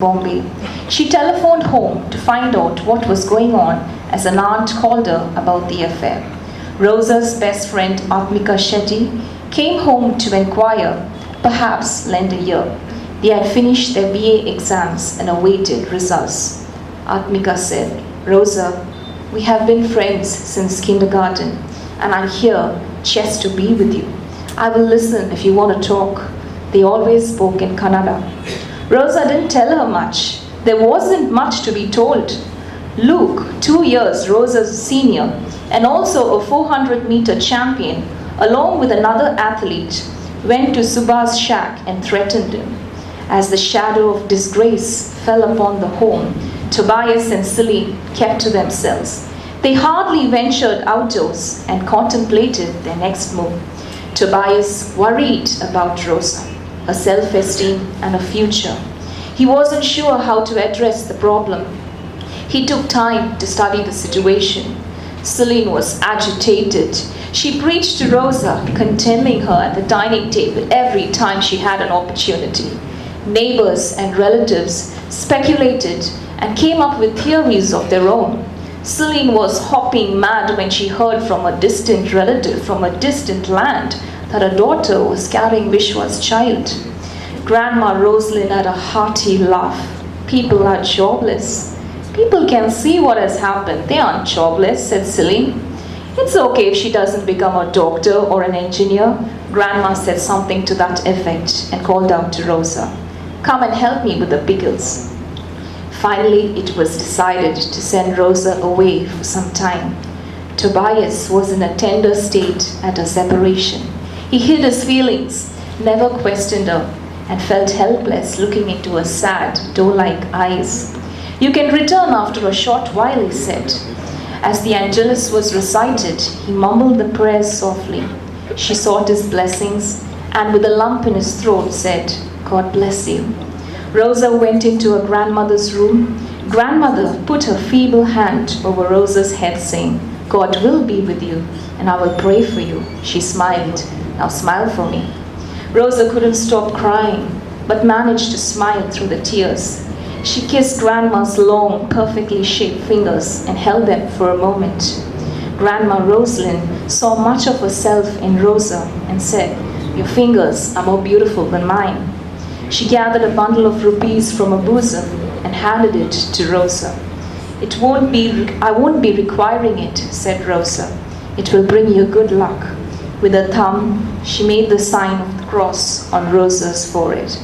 Bombay. She telephoned home to find out what was going on as an aunt called her about the affair. Rosa's best friend Atmika Shetty came home to inquire, perhaps lend a ear. They had finished their BA exams and awaited results. Atmika said, "Rosa, we have been friends since kindergarten, and I'm here just to be with you. I will listen if you want to talk." They always spoke in Kannada. Rosa didn't tell her much. There wasn't much to be told. Luke, 2 years Rosa's senior, and also a 400-meter champion, along with another athlete, went to Subha's shack and threatened him. As the shadow of disgrace fell upon the home, Tobias and Celine kept to themselves. They hardly ventured outdoors and contemplated their next move. Tobias worried about Rosa, her self-esteem and her future. He wasn't sure how to address the problem. He took time to study the situation. Celine was agitated. She preached to Rosa, condemning her at the dining table every time she had an opportunity. Neighbors and relatives speculated and came up with theories of their own. Celine was hopping mad when she heard from a distant relative from a distant land that her daughter was carrying Vishwa's child. Grandma Rosalind had a hearty laugh. People are jobless. People can see what has happened. They aren't jobless, said Celine. It's okay if she doesn't become a doctor or an engineer. Grandma said something to that effect and called out to Rosa, "Come and help me with the pickles." Finally, it was decided to send Rosa away for some time. Tobias was in a tender state at a separation. He hid his feelings, never questioned her, and felt helpless looking into her sad, doe-like eyes. "You can return after a short while," he said. As the Angelus was recited, he mumbled the prayers softly. She sought his blessings and with a lump in his throat said, "God bless you." Rosa went into her grandmother's room. Grandmother put her feeble hand over Rosa's head saying, "God will be with you and I will pray for you." She smiled. "Now smile for me." Rosa couldn't stop crying, but managed to smile through the tears. She kissed Grandma's long, perfectly shaped fingers and held them for a moment. Grandma Rosalind saw much of herself in Rosa and said, "Your fingers are more beautiful than mine." She gathered a bundle of rupees from her bosom and handed it to Rosa. I won't be requiring it," said Rosa. "It will bring you good luck." With her thumb, she made the sign of the cross on Rosa's forehead.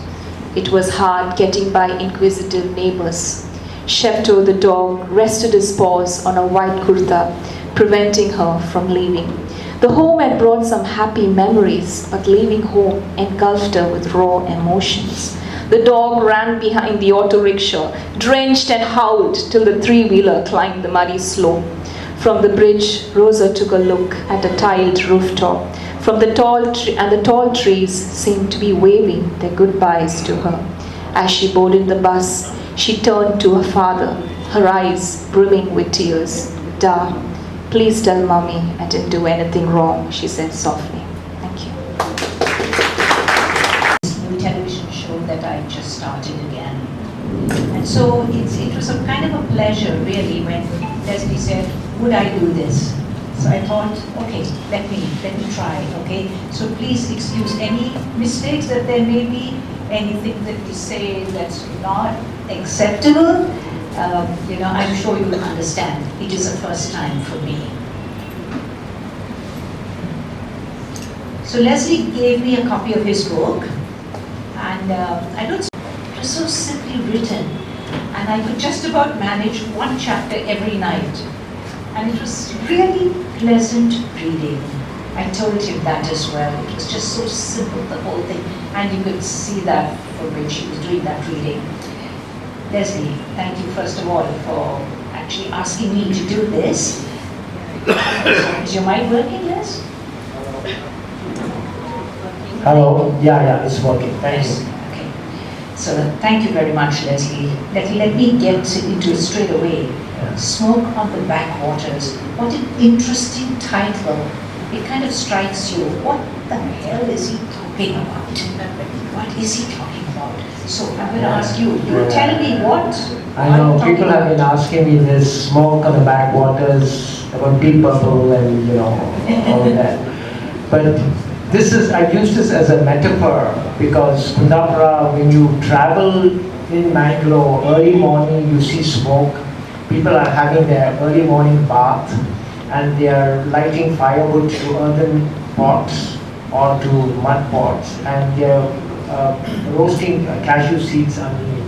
It was hard getting by inquisitive neighbors. Shefto the dog rested his paws on a white kurta, preventing her from leaving. The home had brought some happy memories, but leaving home engulfed her with raw emotions. The dog ran behind the auto rickshaw, drenched and howled till the three-wheeler climbed the muddy slope. From the bridge, Rosa took a look at a tiled rooftop. From the tall trees seemed to be waving their goodbyes to her. As she boarded the bus, she turned to her father, her eyes brimming with tears. "Da, please tell Mommy I didn't do anything wrong," she said softly. Thank you. New television show that I just started again. And so it was a kind of a pleasure really when Leslie said, "Would I do this?" So I thought, okay, let me try, okay? So please excuse any mistakes that there may be, anything that we say that's not acceptable. I'm sure you will understand. It is a first time for me. So Leslie gave me a copy of his book, and it was so simply written, and I could just about manage one chapter every night. And it was really pleasant reading. I told him that as well. It was just so simple, the whole thing. And you could see that from when she was doing that reading. Leslie, thank you first of all for actually asking me to do this. Is your mic working, Les? Hello. Yeah, it's working. Thanks. Okay. So thank you very much, Leslie. Let me get into it straight away. Smoke on the Backwaters. What an interesting title. It kind of strikes you. What the hell is he talking about? What is he talking about? So I'm going to ask you, you tell me what I know people have been asking me this smoke on the backwaters about deep purple and all of that. But I use this as a metaphor because Kundapura, when you travel in Mangalore, early morning you see smoke. People are having their early morning bath and they are lighting firewood to earthen pots or to mud pots and they are roasting cashew seeds underneath.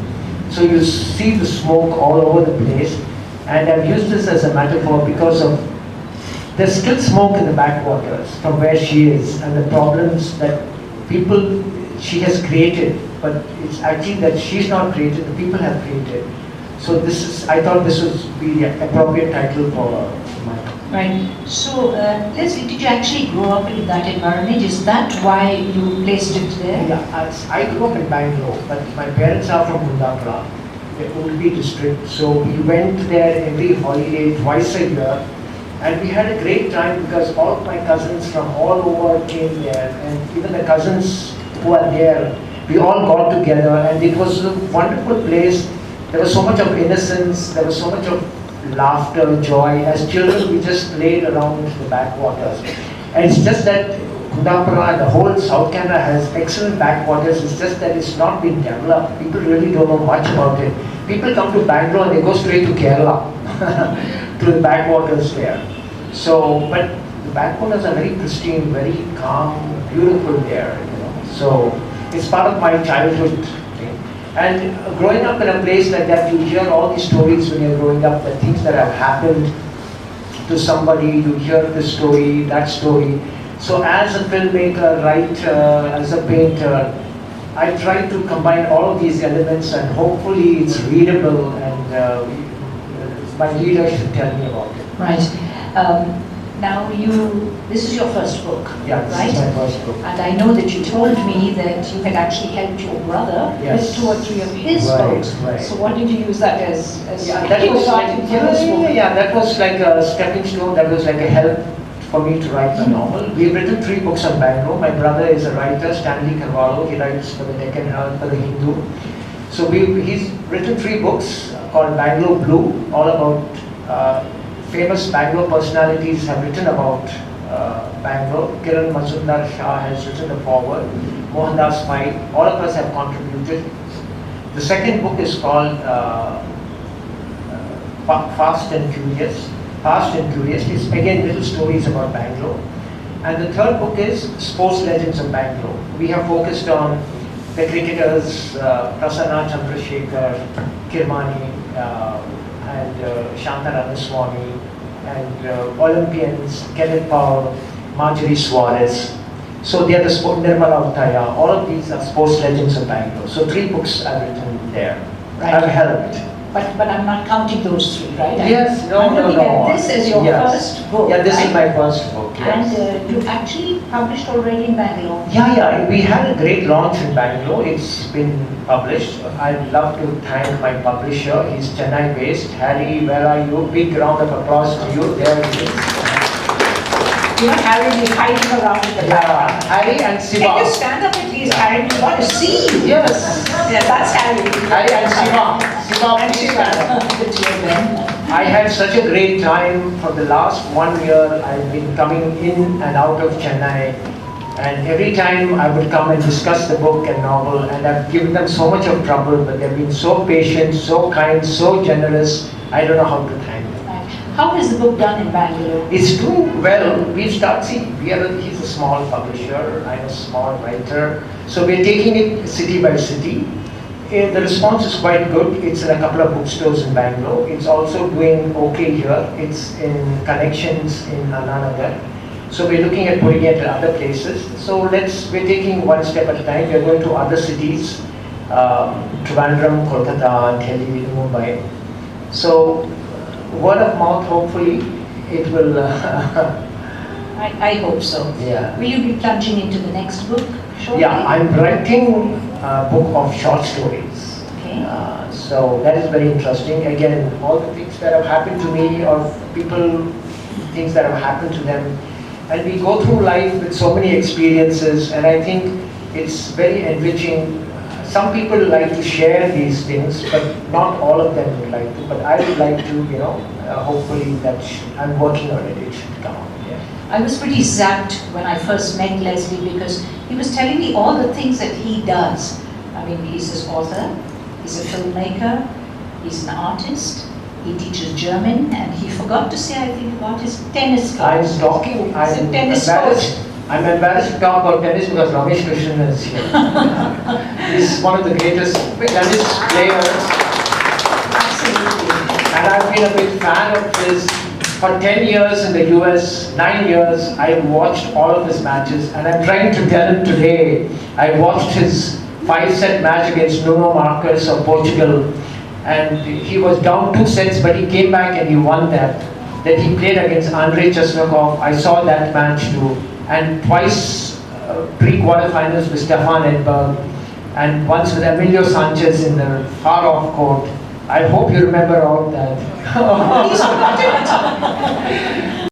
So you see the smoke all over the place, and I've used this as a metaphor because of there's still smoke in the backwaters from where she is and the problems that she has created, but it's actually that she's not created, the people have created. So I thought this would be the appropriate title for my. Right. So, Leslie, did you actually grow up in that environment? Is that why you placed it there? Yeah, I grew up in Bangalore, but my parents are from Kundapura, the Udupi district. So we went there every holiday twice a year, and we had a great time because all of my cousins from all over came there, and even the cousins who are there, we all got together, and it was a wonderful place. There was so much of innocence, there was so much of laughter, joy. As children, we just played around the backwaters. And it's just that Kundapura, the whole South Canada has excellent backwaters. It's just that it's not been developed. People really don't know much about it. People come to Bangalore and they go straight to Kerala, to the backwaters there. So, but the backwaters are very pristine, very calm, beautiful there. So, it's part of my childhood. And growing up in a place like that, you hear all these stories when you're growing up, the things that have happened to somebody, you hear this story, that story. So as a filmmaker, writer, as a painter, I try to combine all of these elements and hopefully it's readable and my reader should tell me about it. Right. Now this is your first book, yeah, right? This is my first book. And I know that you told me that you had actually helped your brother with 2 or 3 of his books. Right. So what did you use that as that was like a stepping stone, that was like a help for me to write the novel. We've written 3 books on Bangalore. My brother is a writer, Stanley Carvalho, he writes for the Deccan Herald, for the Hindu. So he's written 3 books called Bangalore Blue, all about famous Bangalore personalities have written about Bangalore. Kiran Mazumdar Shah has written the foreword. Mohandas Pai, all of us have contributed. The second book is called Fast and Curious. Fast and Curious is again little stories about Bangalore. And the third book is Sports Legends of Bangalore. We have focused on the cricketers, Prasanna Chandrasekhar, Kirmani, and Shanta Ramaswamy, and Olympians, Kenneth Powell, Marjorie Suarez. So they are the Nirmala Uttaya. All of these are sports legends of Bangalore. So 3 books I've written there. Right. I've helped. But I'm not counting those 3, right? Yes, I'm looking at this as your first book. Yeah, this right? is my first book. Yes. And you actually published already in Bangalore. Yeah, we had a great launch in Bangalore. It's been published. I'd love to thank my publisher. He's Chennai based. Harry, where are you? Big round of applause to you. There he is. You know, Harry is hiding around in the background. Harry and Siva. Can you stand up at least, Harry? We want to see you. Yes. Yeah, that's Harry. Harry and Siva. Siva, please stand up. The 2 of them. I had such a great time. For the last 1 year, I've been coming in and out of Chennai. And every time I would come and discuss the book and novel, and I've given them so much of trouble, but they've been so patient, so kind, so generous. I don't know how to thank them. How is the book done in Bangalore? It's doing well. He's a small publisher, I'm a small writer. So we're taking it city by city. The response is quite good. It's in a couple of bookstores in Bangalore. It's also doing okay here. It's in connections in Ananagar. So we're looking at putting it in other places. So we're taking one step at a time. We're going to other cities, Trivandrum, Kolkata, Delhi, Mumbai. So word of mouth, hopefully, it will. I hope so. Yeah. Will you be plunging into the next book shortly? Yeah, I'm writing a book of short stories. Okay. So that is very interesting. Again, all the things that have happened to me or people, things that have happened to them. And we go through life with so many experiences, and I think it's very enriching. some people like to share these things, but not all of them would like to. But I would like to, hopefully I'm working on it. It should come out. Yeah. I was pretty zapped when I first met Leslie because he was telling me all the things that he does. I mean, he's an author, he's a filmmaker, he's an artist, he teaches German, and he forgot to say, I think, about his tennis coach. I'm embarrassed to talk about tennis because Ramesh Krishnan is here. He's one of the greatest tennis players. Absolutely. And I've been a big fan of his. For 10 years in the US, 9 years, I watched all of his matches, and I'm trying to tell him today, I watched his 5-set match against Nuno Marques of Portugal, and he was down 2 sets, but he came back and he won that. Then he played against Andrei Chesnokov. I saw that match too. And twice pre-quarterfinals with Stefan Edberg, and once with Emilio Sanchez in the far-off court. I hope you remember all that. He's forgotten it.